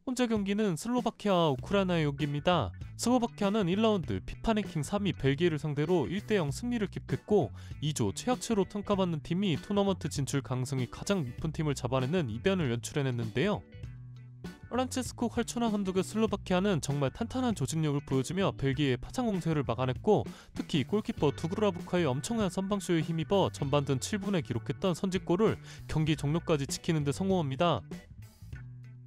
번째 경기는 슬로바키아와 우크라이나의 경기입니다. 슬로바키아는 1라운드 피파 랭킹 3위 벨기에를 상대로 1대0 승리를 기록했고 2조 최약체로 평가받는 팀이 토너먼트 진출 가능성이 가장 높은 팀을 잡아내는 이변을 연출해냈는데요. 프란체스코 칼초나 감독의 슬로바키아는 정말 탄탄한 조직력을 보여주며 벨기에의 파장 공세를 막아냈고, 특히 골키퍼 두그라부카의 엄청난 선방쇼에 힘입어 전반전 7분에 기록했던 선제골을 경기 종료까지 지키는 데 성공합니다.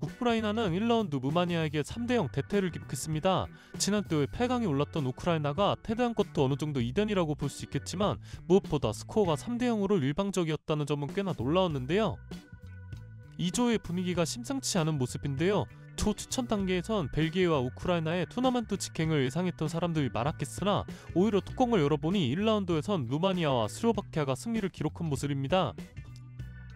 우크라이나는 1라운드 루마니아에게 3대0 대패를 기록했습니다. 지난주에 8강에 올랐던 우크라이나가 패배한 것도 어느정도 이변이라고 볼 수 있겠지만 무엇보다 스코어가 3대0으로 일방적이었다는 점은 꽤나 놀라웠는데요. 2조의 분위기가 심상치 않은 모습인데요. 조 추천 단계에선 벨기에와 우크라이나의 토너먼트 직행을 예상했던 사람들이 많았겠으나 오히려 뚜껑을 열어보니 1라운드에선 루마니아와 슬로바키아가 승리를 기록한 모습입니다.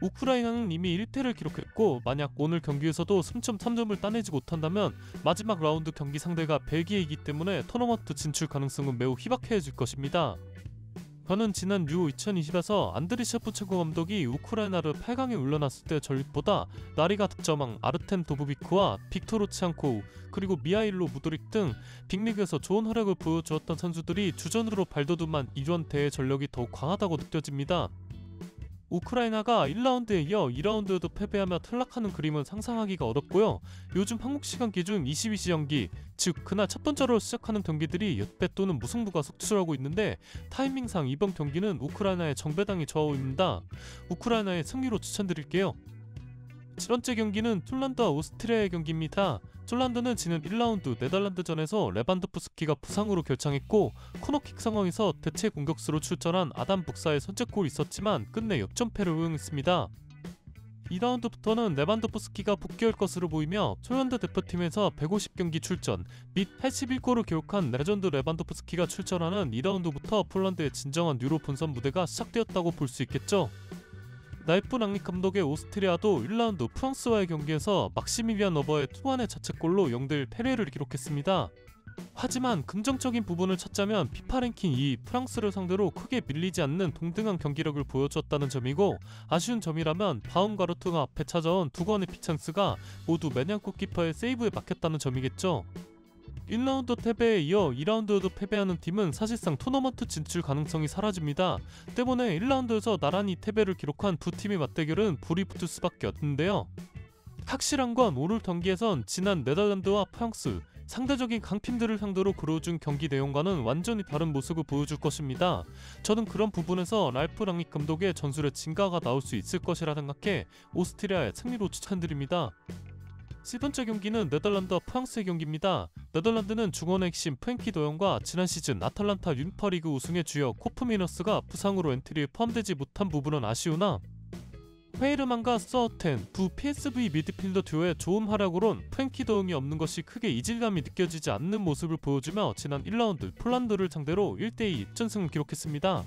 우크라이나는 이미 1패를 기록했고, 만약 오늘 경기에서도 3.3점을 따내지 못한다면 마지막 라운드 경기 상대가 벨기에이기 때문에 토너먼트 진출 가능성은 매우 희박해질 것입니다. 저는 지난 유로 2020에서 안드리 셰프첸코 감독이 우크라이나를 8강에 올려놨을 때 전력보다 나리가 득점왕 아르템 도브비크와 빅토르 치안코우, 그리고 미하일로 무도릭 등 빅리그에서 좋은 활약을 보여주었던 선수들이 주전으로 발돋움한 이전 대회 전력이 더욱 강하다고 느껴집니다. 우크라이나가 1라운드에 이어 2라운드에도 패배하며 탈락하는 그림은 상상하기가 어렵고요. 요즘 한국시간 기준 22시 경기, 즉 그날 첫 번째로 시작하는 경기들이 역배 또는 무승부가 속출하고 있는데, 타이밍상 이번 경기는 우크라이나의 정배당이 좌우입니다. 우크라이나의 승리로 추천드릴게요. 7번째 경기는 툴란드와 오스트리아의 경기입니다. 툴란드는 지난 1라운드 네덜란드전에서 레반도프스키가 부상으로 결장했고, 코너킥 상황에서 대체 공격수로 출전한 아담 북사의 선제골이 있었지만 끝내 역전패를 허용했습니다. 2라운드부터는 레반도프스키가 복귀할 것으로 보이며 툴란드 대표팀에서 150경기 출전 및 81골을 기록한 레전드 레반도프스키가 출전하는 2라운드부터 폴란드의 진정한 유로 본선 무대가 시작되었다고 볼 수 있겠죠. 라이프 랑닉 감독의 오스트리아도 1라운드 프랑스와의 경기에서 막시밀리안 너버의 투안의 자책골로 0대1 패배를 기록했습니다. 하지만 긍정적인 부분을 찾자면 피파 랭킹 2위 프랑스를 상대로 크게 밀리지 않는 동등한 경기력을 보여주었다는 점이고, 아쉬운 점이라면 바움가르트가 앞에 찾아온 두 건의 피찬스가 모두 매냥 골키퍼의 세이브에 막혔다는 점이겠죠. 1라운드 패배에 이어 2라운드에도 패배하는 팀은 사실상 토너먼트 진출 가능성이 사라집니다. 때문에 1라운드에서 나란히 패배를 기록한 두 팀의 맞대결은 불이 붙을 수밖에 없는데요. 확실한 건 오늘 경기에선 지난 네덜란드와 프랑스, 상대적인 강팀들을 상대로 그려준 경기 내용과는 완전히 다른 모습을 보여줄 것입니다. 저는 그런 부분에서 랄프 랑닉 감독의 전술의 진가가 나올 수 있을 것이라 생각해 오스트리아의 승리로 추천드립니다. 10번째 경기는 네덜란드와 프랑스의 경기입니다. 네덜란드는 중원의 핵심 프랭키 도영과 지난 시즌 아탈란타 유니파리그 우승의 주역 코프미너스가 부상으로 엔트리에 포함되지 못한 부분은 아쉬우나, 헤이르만과 서어텐 두 PSV 미드필더 듀오의 좋은 활약으론 프랭키 도영이 없는 것이 크게 이질감이 느껴지지 않는 모습을 보여주며 지난 1라운드 폴란드를 상대로 1대2 역전승을 기록했습니다.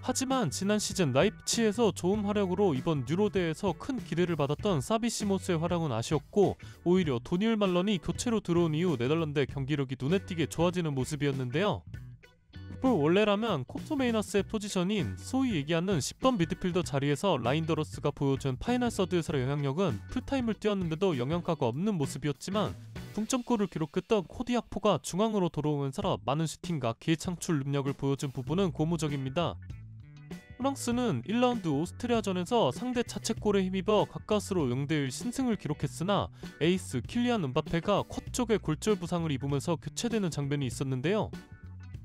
하지만 지난 시즌 라이프치히에서 좋은 활약으로 이번 유로대회에서 큰 기대를 받았던 사비 시모스의 활약은 아쉬웠고, 오히려 도니엘 말런이 교체로 들어온 이후 네덜란드의 경기력이 눈에 띄게 좋아지는 모습이었는데요. 원래라면 코토메이너스의 포지션인 소위 얘기하는 10번 미드필더 자리에서 라인더러스가 보여준 파이널 서드에서의 영향력은 풀타임을 뛰었는데도 영향가가 없는 모습이었지만, 동점골을 기록했던 코디아포가 중앙으로 돌아오면서 많은 슈팅과 기회 창출 능력을 보여준 부분은 고무적입니다. 프랑스는 1라운드 오스트리아전에서 상대 자책골에 힘입어 가까스로 0대1 신승을 기록했으나 에이스 킬리안 은바페가 컷 쪽에 골절 부상을 입으면서 교체되는 장면이 있었는데요.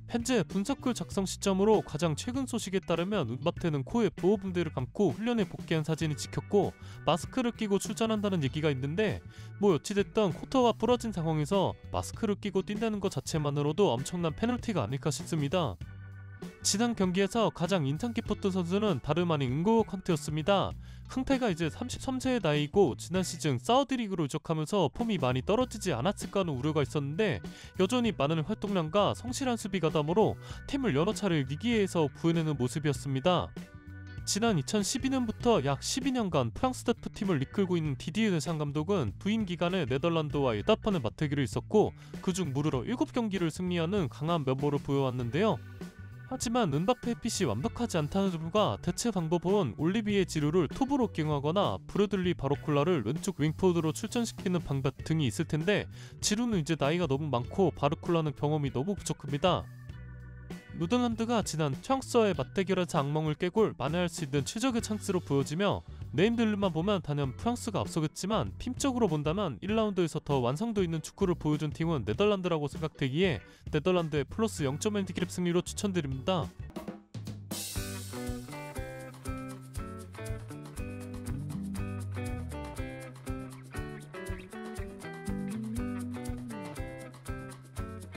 현재 분석글 작성 시점으로 가장 최근 소식에 따르면 은바페는 코에 보호붕대를 감고 훈련에 복귀한 사진이 찍혔고, 마스크를 끼고 출전한다는 얘기가 있는데, 어찌됐든 코트가 부러진 상황에서 마스크를 끼고 뛴다는 것 자체만으로도 엄청난 페널티가 아닐까 싶습니다. 지난 경기에서 가장 인상 깊었던 선수는 다름 아닌 은고어 칸테였습니다. 칸테가 이제 33세의 나이고 지난 시즌 사우디리그로 이적하면서 폼이 많이 떨어지지 않았을까 하는 우려가 있었는데, 여전히 많은 활동량과 성실한 수비 가담으로 팀을 여러 차례 위기에서 구해내는 모습이었습니다. 지난 2012년부터 약 12년간 프랑스 대표팀을 이끌고 있는 디디에 데샹 감독은 부임 기간에 네덜란드와의 답판을 맞대결이 있었고, 그중 무려 7경기를 승리하는 강한 면모를 보여왔는데요. 하지만 은바페의 핏이 완벽하지 않다는 점과 대체 방법은 올리비에 지루를 톱으로 기용하거나 브래들리 바르콜라를 왼쪽 윙포드로 출전시키는 방법 등이 있을 텐데, 지루는 이제 나이가 너무 많고 바르콜라는 경험이 너무 부족합니다. 노덜란드가 지난 프랑스와의 맞대결에서 악몽을 깨고 만회할 수 있는 최적의 찬스로 보여지며, 네임들만 보면 단연 프랑스가 앞서겠지만 팀적으로 본다면 1라운드에서 더 완성도 있는 축구를 보여준 팀은 네덜란드라고 생각되기에 네덜란드의 플러스 0.1 디그랩 승리로 추천드립니다.